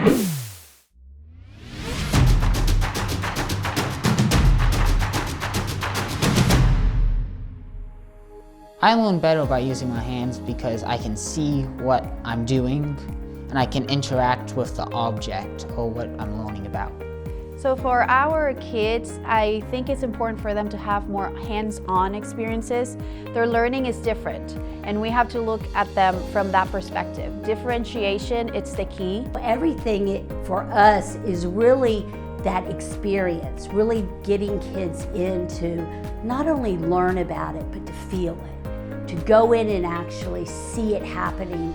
I learn better by using my hands because I can see what I'm doing and I can interact with the object or what I'm learning about. So for our kids, I think it's important for them to have more hands-on experiences. Their learning is different, and we have to look at them from that perspective. Differentiation, it's the key. Everything for us is really that experience, really getting kids in to not only learn about it, but to feel it, to go in and actually see it happening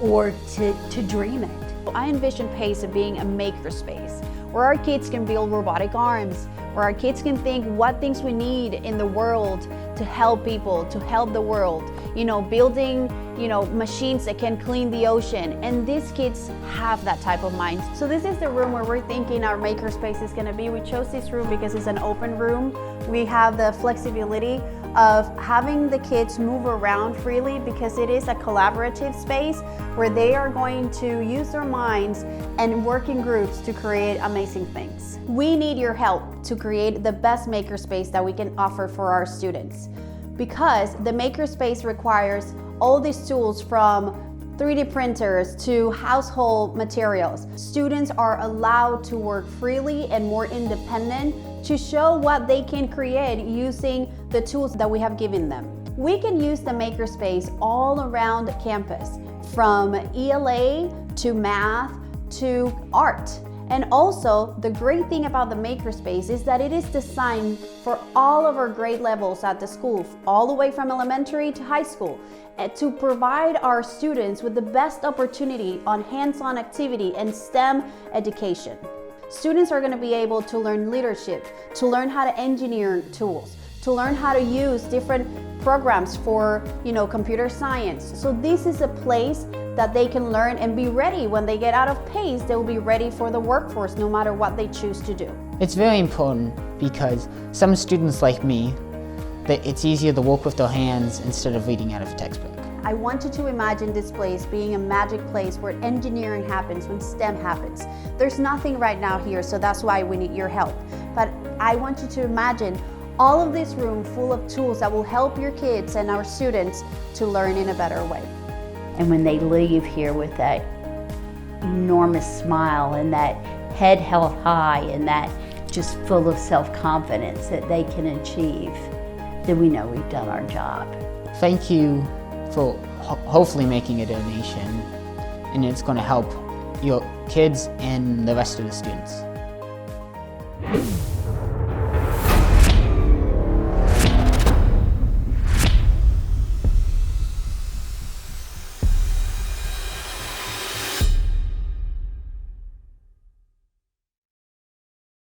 or to dream it. I envision Pace as being a makerspace, where our kids can build robotic arms, where our kids can think what things we need in the world to help people, to help the world. Building, machines that can clean the ocean. And these kids have that type of mind. So this is the room where we're thinking our makerspace is gonna be. We chose this room because it's an open room. We have the flexibility of having the kids move around freely because it is a collaborative space where they are going to use their minds and work in groups to create amazing things. We need your help to create the best makerspace that we can offer for our students, because the makerspace requires all these tools from 3D printers to household materials. Students are allowed to work freely and more independent to show what they can create using the tools that we have given them. We can use the makerspace all around campus, from ELA to math to art. And also, the great thing about the Makerspace is that it is designed for all of our grade levels at the school, all the way from elementary to high school, to provide our students with the best opportunity on hands-on activity and STEM education. Students are going to be able to learn leadership, to learn how to engineer tools, to learn how to use different programs for, computer science. So this is a place that they can learn and be ready when they get out of Pace. They will be ready for the workforce no matter what they choose to do. It's very important because some students like me, that it's easier to work with their hands instead of reading out of a textbook. I want you to imagine this place being a magic place where engineering happens, when STEM happens. There's nothing right now here, so that's why we need your help. But I want you to imagine all of this room full of tools that will help your kids and our students to learn in a better way. And when they leave here with that enormous smile and that head held high and that just full of self-confidence that they can achieve, then we know we've done our job. Thank you for hopefully making a donation, and it's going to help your kids and the rest of the students.